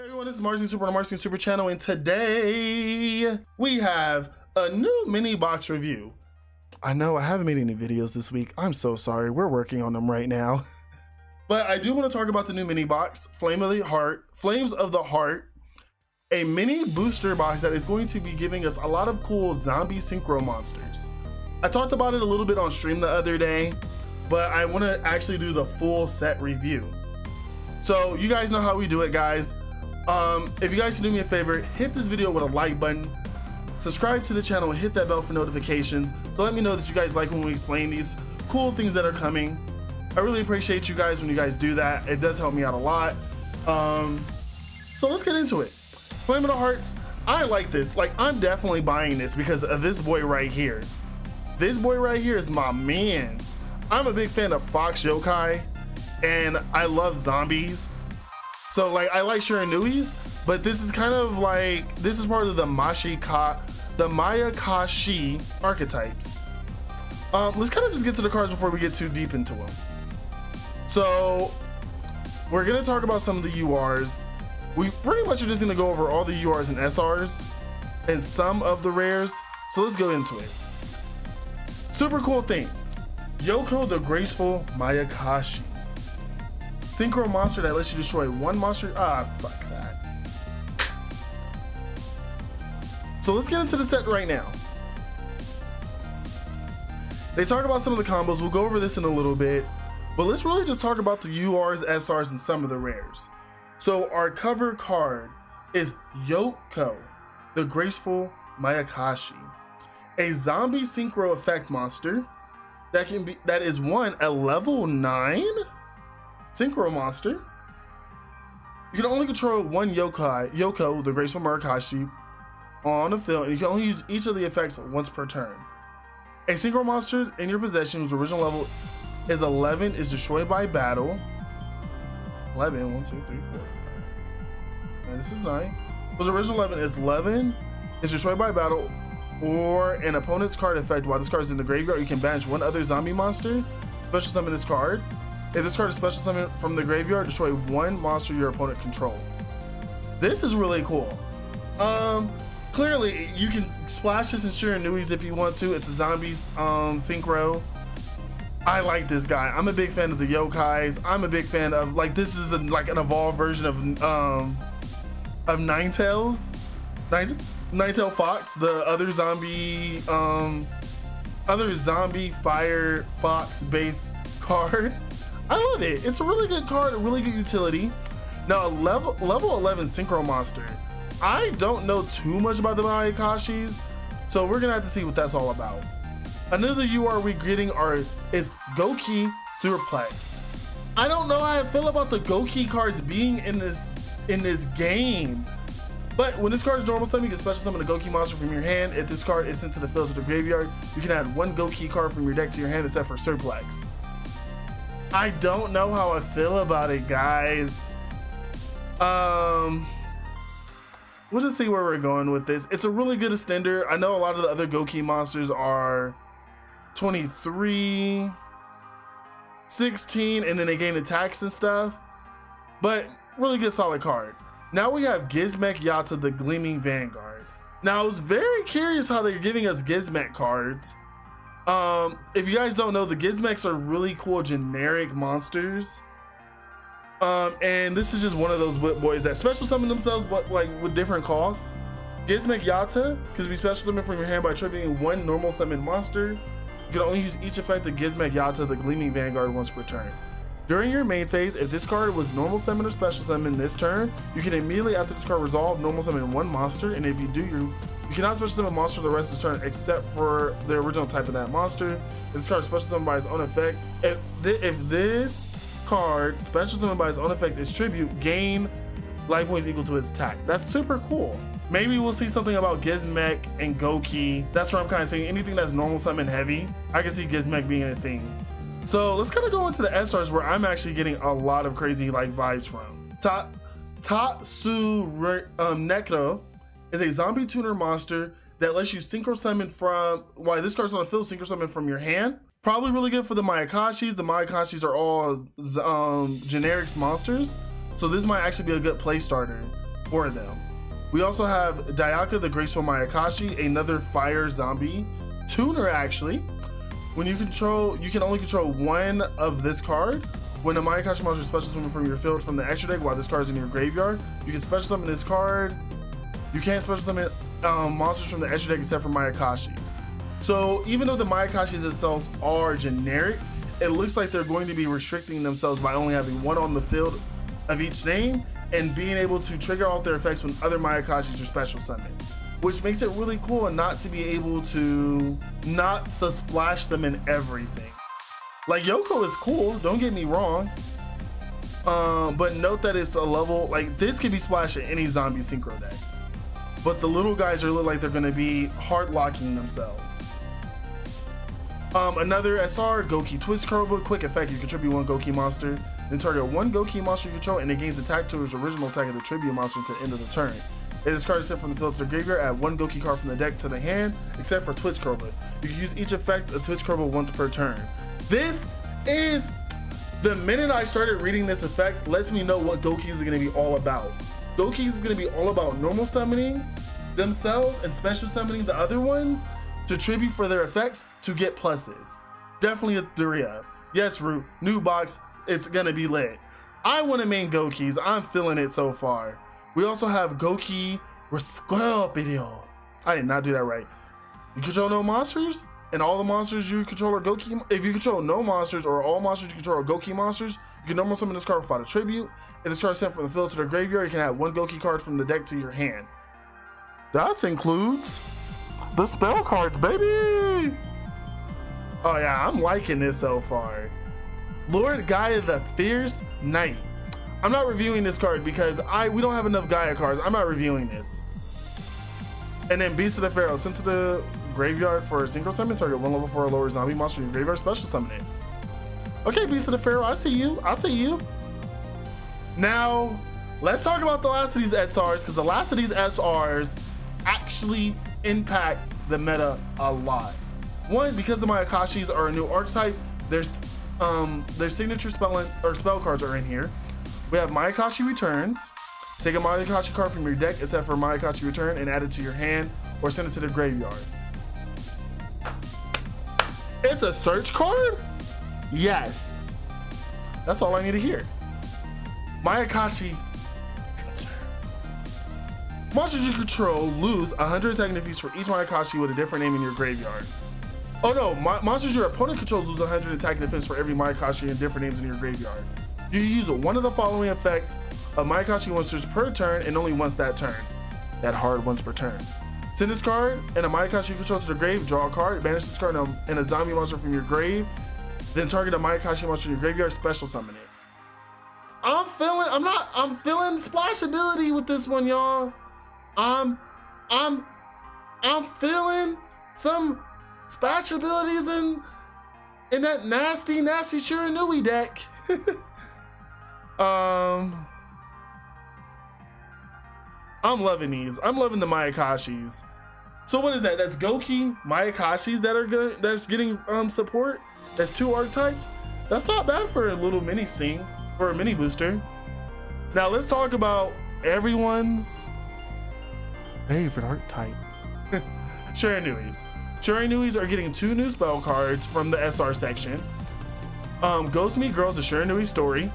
Hey everyone, this is Marz Super on the Marz Super channel, and today we have a new mini box review. I know I haven't made any videos this week. I'm so sorry. We're working on them right now. But I do want to talk about the new mini box, Flames of the Heart, a mini booster box that is going to be giving us a lot of cool zombie synchro monsters. I talked about it a little bit on stream the other day, but I want to actually do the full set review. So you guys know how we do it, guys. If you guys can do me a favor, hit this video with a like button, subscribe to the channel, and hit that bell for notifications. So let me know that you guys like when we explain these cool things that are coming. I really appreciate you guys when you guys do that. It does help me out a lot. So let's get into it. Flame of the Hearts, I like this. Like, I'm definitely buying this because of this boy right here. This boy right here is my man's. I'm a big fan of Fox Yokai, and I love zombies. So like, I like Shiranuis, but this is kind of like, this is part of the Mayakashi archetypes. Let's kind of just get to the cards before we get too deep into them. So we're gonna talk about some of the URs. We pretty much are just gonna go over all the URs and SRs and some of the rares. So let's go into it. Super cool thing. Yoko the Graceful Mayakashi. Synchro monster that lets you destroy one monster. Fuck that. So let's get into the set right now. They talk about some of the combos. We'll go over this in a little bit, but let's really just talk about the URs, SRs, and some of the rares. So our cover card is Yoko, the Graceful Mayakashi, a zombie synchro effect monster that is a level 9 synchro monster. You can only control one Yoko, the Graceful Mayakashi, on the field, and you can only use each of the effects once per turn. A synchro monster in your possession whose original level is 11 is destroyed by battle. 11, 1, 2, 3, 4, 5. This is 9. Whose original 11 is destroyed by battle or an opponent's card effect. While this card is in the graveyard, you can banish one other zombie monster, special summon this card. If this card is special summon from the graveyard, destroy one monster your opponent controls. This is really cool. Clearly you can splash this in Shiranuis if you want to. It's a zombies synchro. I like this guy. I'm a big fan of the yokais. I'm a big fan of, like, this is like an evolved version of Ninetales. Ninetale Fox, the other zombie fire fox base card. I love it. It's a really good card, a really good utility. Now, a level 11 synchro monster. I don't know too much about the Mayakashis, so we're gonna have to see what that's all about. Another UR we're getting is Goki Surplex. I don't know how I feel about the Goki cards being in this game. But when this card is normal summon, you can special summon a Goki monster from your hand. If this card is sent to the field of the graveyard, you can add one Goki card from your deck to your hand except for Surplex. I don't know how I feel about it, guys. We'll just see where we're going with this. It's a really good extender. I know a lot of the other Goki monsters are 23, 16, and then they gain attacks and stuff. But really good solid card. Now we have Gizmek Yata, the Gleaming Vanguard. Now I was very curious how they're giving us Gizmek cards. If you guys don't know, the Gizmeks are really cool generic monsters. And this is just one of those boys that special summon themselves, but like with different costs. Gizmek Yata can be special summoned from your hand by triggering one normal summon monster. You can only use each effect of Gizmek Yata, the Gleaming Vanguard, once per turn. During your main phase, if this card was normal summon or special summon this turn, you can immediately after this card resolve normal summon one monster, and if you do, you cannot special summon a monster the rest of the turn except for the original type of that monster. If this card is special summoned by its own effect, if this card special summoned by its own effect is tribute, gain life points equal to its attack. That's super cool. Maybe we'll see something about Gizmek and Goki. That's what I'm kind of saying. Anything that's normal summon heavy, I can see Gizmek being a thing. So let's kind of go into the SRs where I'm actually getting a lot of crazy like vibes from. Tatsu Nekro is a zombie tuner monster that lets you synchro summon from, while this card's on the field, synchro summon from your hand. Probably really good for the Mayakashis. The Mayakashis are all generics monsters, so this might actually be a good play starter. for them. We also have Dayaka, the Graceful Mayakashi, another fire zombie tuner actually. When you can only control one of this card. When a Mayakashi monster is special summon from your field from the extra deck while this card is in your graveyard, you can special summon this card. You can't special summon monsters from the extra deck except for Mayakashis. So even though the Mayakashis themselves are generic, it looks like they're going to be restricting themselves by only having one on the field of each name and being able to trigger off their effects when other Mayakashis are special summoned, which makes it really cool and not to be able to not splash them in everything. Like Yoko is cool, don't get me wrong, but note that it's a level, like this can be splashed in any zombie synchro deck, but the little guys are look like they're gonna be hard locking themselves. Another SR, Goki Twist Cobra, quick effect, you contribute one Goki monster, then target one Goki monster you control and it gains attack to its original attack of the tribute monster to the end of the turn. It is card sent from the field to the graveyard, add one Goki card from the deck to the hand, except for Twitch Cobra. You can use each effect of Twitch Cobra once per turn. This is, the minute I started reading this effect, lets me know what Gokis are gonna be all about. Gokis is gonna be all about normal summoning themselves and special summoning the other ones to tribute for their effects to get pluses. Definitely a 3F. Yes, Root, new box, it's gonna be lit. I wanna main Gokis, I'm feeling it so far. We also have Goki Rescorpio. I did not do that right. You control no monsters, and all the monsters you control are Goki. If you control no monsters or all monsters you control are Goki monsters, you can normal summon this card without a tribute. If this card is sent from the field to the graveyard, you can add one Goki card from the deck to your hand. That includes the spell cards, baby! Oh yeah, I'm liking this so far. Lord Gaia the Fierce Knight. I'm not reviewing this card because we don't have enough Gaia cards. I'm not reviewing this. And then Beast of the Pharaoh, sent to the graveyard for a synchro summon, target one level 4 or lower zombie monster in your graveyard, special summon it. Okay, Beast of the Pharaoh, I see you. I see you. Now, let's talk about the last of these SRs, because the last of these SRs actually impact the meta a lot. One, because the Mayakashis are a new archetype, their signature spell cards are in here. We have Mayakashi Returns. Take a Mayakashi card from your deck, except for Mayakashi Return, and add it to your hand or send it to the graveyard. It's a search card? Yes. That's all I need to hear. Mayakashi. Monsters you control lose 100 attack defeats for each Mayakashi with a different name in your graveyard. Oh no, monsters your opponent controls lose 100 attack and defense for every Mayakashi and different names in your graveyard. You use one of the following effects of Mayakashi monsters per turn and only once that turn. That hard once per turn. Send this card and a Mayakashi you control to the grave, draw a card, banish this card and a zombie monster from your grave, then target a Mayakashi monster in your graveyard, special summon it. I'm feeling splash ability with this one, y'all. I'm feeling some splash abilities in that nasty Shiranui deck. I'm loving these. I'm loving the Mayakashis. So what is that? That's Goki Mayakashis that are good. That's getting support. That's 2 archetypes. That's not bad for a little mini sting, for a mini booster. Now let's talk about everyone's favorite archetype. Shiranuis. Shiranuis are getting 2 new spell cards from the SR section. Ghost Meet Girls, a Shiranui story.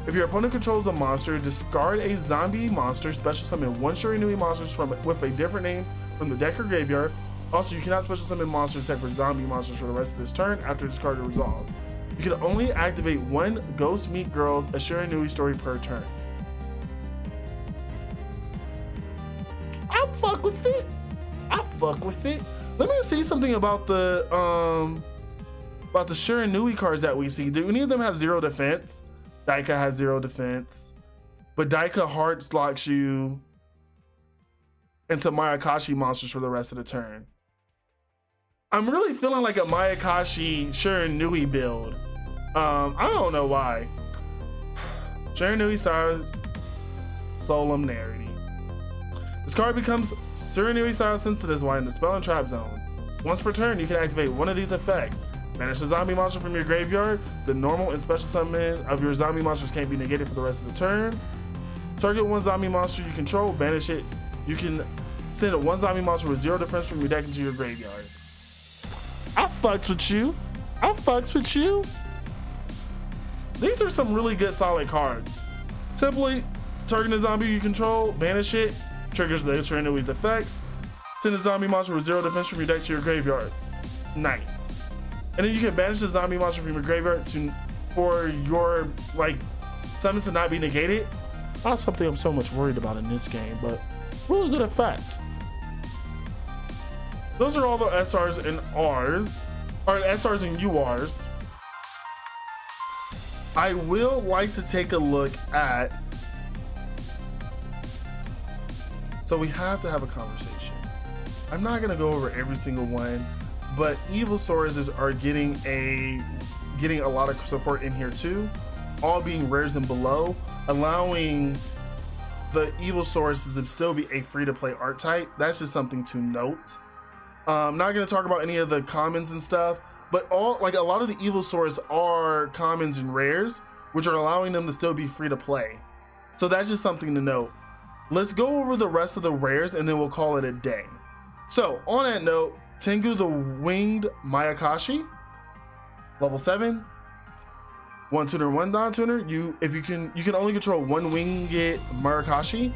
If your opponent controls a monster, discard a zombie monster, special summon 1 Shiranui monsters with a different name from the deck or graveyard. Also, you cannot special summon monsters except for zombie monsters for the rest of this turn after this card resolves. You can only activate 1 Ghost Meet Girls, a Shiranui story per turn. I fuck with it. I fuck with it. Let me see something about the Shiranui cards that we see. Do any of them have 0 defense? Daika has 0 defense, but Daika hard locks you into Mayakashi monsters for the rest of the turn. I'm really feeling like a Mayakashi Shiranui build. I don't know why. Shiranui Stars Solemnity. This card becomes Shiranui Style Sensitive while in the spell and trap zone. Once per turn, you can activate one of these effects. Banish a zombie monster from your graveyard. The normal and special summon of your zombie monsters can't be negated for the rest of the turn. Target one zombie monster you control, banish it. You can send a one zombie monster with 0 defense from your deck into your graveyard. I fucks with you. I fucks with you. These are some really good solid cards. Simply target a zombie you control, banish it, triggers the extra enemy's effects. Send a zombie monster with 0 defense from your deck to your graveyard. Nice. And then you can banish the zombie monster from your graveyard for your like summons to not be negated. Not something I'm so much worried about in this game, but really good effect. Those are all the SRs and Rs, or SRs and URs. I will like to take a look at, so we have to have a conversation. I'm not gonna go over every single one, but evil Sauruses are getting a lot of support in here too, all being rares and below, allowing the evil Sauruses to still be a free-to-play art type. That's just something to note. I'm not gonna talk about any of the commons and stuff, but a lot of the evil Saurus are commons and rares, which are allowing them to still be free-to-play. So that's just something to note. Let's go over the rest of the rares and then we'll call it a day. So on that note, Tengu the Winged Mayakashi, level 7, 1 tuner, 1 non-tuner. You can only control one winged Mayakashi.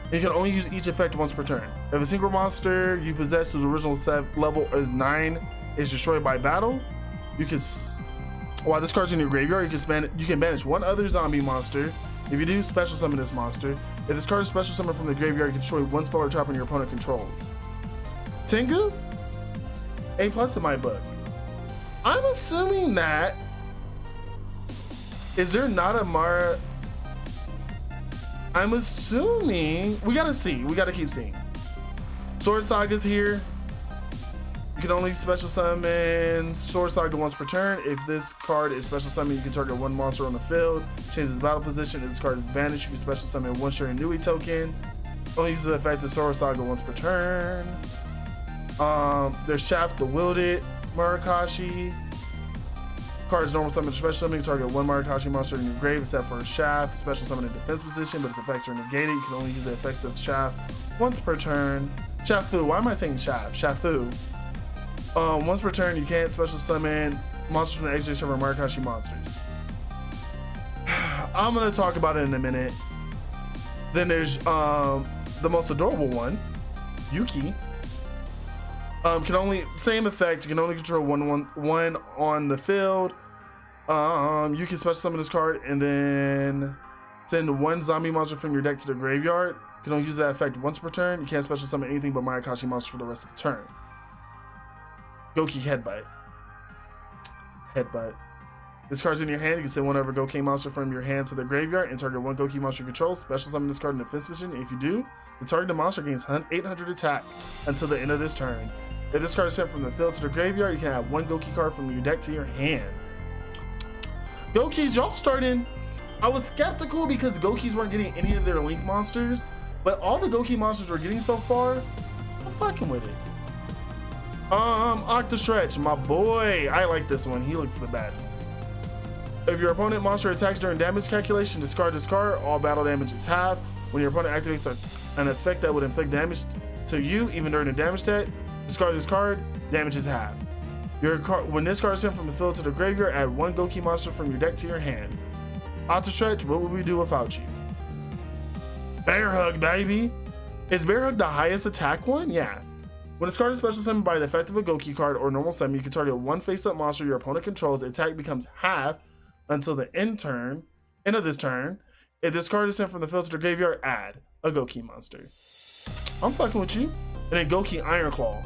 You can only use each effect once per turn. If a single monster you possess whose original level is 9 is destroyed by battle, you can, while this card's in your graveyard, you can banish one other zombie monster. If you do, special summon this monster. If this card is special summoned from the graveyard, you can destroy one spell or trap on your opponent controls. Tengu, A+ in my book. I'm assuming that, is there not a Mara? I'm assuming, we gotta see, we gotta keep seeing. Sword Saga's here. You can only special summon Sword Saga once per turn. If this card is special summoned, you can target one monster on the field, change its battle position. If this card is banished, you can special summon one Shiranui token. Only use the effect of Sword Saga once per turn. There's Shaft the Wielded Marakashi. Card's normal summon, special summon, you target one Marakashi monster in your grave except for Shaft. Special summon in defense position, but its effects are negated. You can only use the effects of Shaft once per turn. Shafu, why am I saying Shaft? Shafu. Once per turn, you can't special summon monsters from the extra of Marakashi monsters. I'm gonna talk about it in a minute. Then there's the most adorable one, Yuki. Can only, same effect, you can only control one on the field. You can special summon this card and then send one zombie monster from your deck to the graveyard. You can only use that effect once per turn. You can't special summon anything but Mayakashi monsters for the rest of the turn. Goki Headbutt. Headbutt. This card's in your hand. You can send one other Goki monster from your hand to the graveyard and target one Goki monster you control. Special summon this card in defense position. If you do, the targeted monster gains 800 attack until the end of this turn. If this card is sent from the field to the graveyard, you can add one Goki card from your deck to your hand. Gokis, y'all starting. I was skeptical because Gokis weren't getting any of their Link monsters, but all the Goki monsters we're getting so far, I'm fucking with it. Octastretch, my boy. I like this one. He looks the best. If your opponent monster attacks during damage calculation, discard this card. All battle damage is half. When your opponent activates an effect that would inflict damage to you, even during the damage stat, discard this card, damage is half. When this card is sent from the field to the graveyard, add one Goki monster from your deck to your hand. Octastretch, what would we do without you? Bear Hug, baby. Is Bear Hug the highest attack one? Yeah. When this card is special summoned by the effect of a Goki card or normal summon, you can target one face-up monster your opponent controls. Attack becomes half until the end of this turn. If this card is sent from the field to the graveyard, add a Goki monster. I'm fucking with you. And then Goki Iron Claw.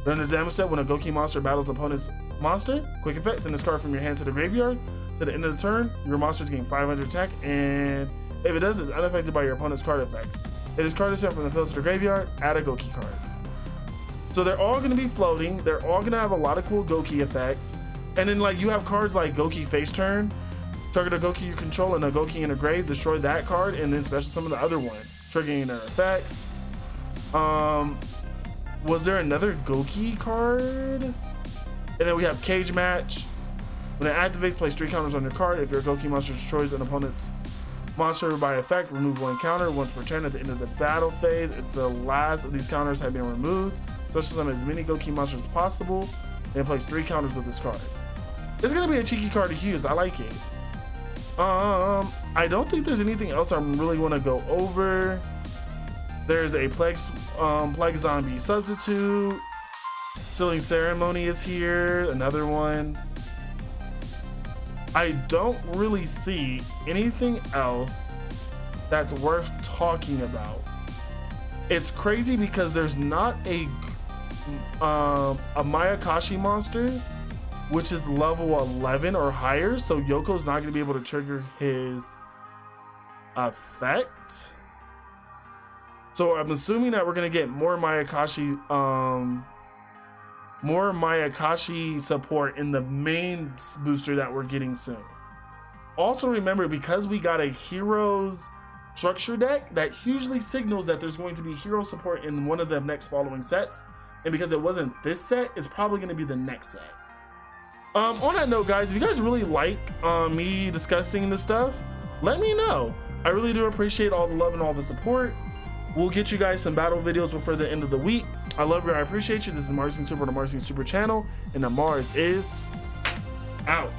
During the damage step, when a Goki monster battles the opponent's monster, quick effect, send this card from your hand to the graveyard. To the end of the turn, your monsters gain 500 attack, and if it does, it's unaffected by your opponent's card effects. If this card is sent from the field to the graveyard, add a Goki card. So they're all going to be floating. They're all going to have a lot of cool Goki effects. And then like you have cards like Goki Face Turn. Target a Goki you control and a Goki in a grave. Destroy that card and then special summon the other one, triggering their effects. Was there another Goki card? And then we have Cage Match. When it activates, place 3 counters on your card. If your Goki monster destroys an opponent's Monster by effect, remove one counter once per turn at the end of the battle phase. If the last of these counters have been removed, special summon as many Goki monsters as possible, and place 3 counters with this card. It's gonna be a cheeky card to use. I like it. I don't think there's anything else I really want to go over. There's a Plague Zombie substitute. Sealing Ceremony is here, another one. I don't really see anything else that's worth talking about. It's crazy because there's not a Mayakashi monster, which is level 11 or higher, so Yoko's not going to be able to trigger his effect. So I'm assuming that we're going to get more Mayakashi support in the main booster that we're getting soon. Also remember, because we got a heroes structure deck, that hugely signals that there's going to be hero support in one of the next following sets, and because it wasn't this set, it's probably going to be the next set. On that note, guys, if you guys really like me discussing this stuff, let me know. I really do appreciate all the love and all the support. We'll get you guys some battle videos before the end of the week. I love you. I appreciate you. This is Marz Super, the Marz Super channel, and the Marz is out.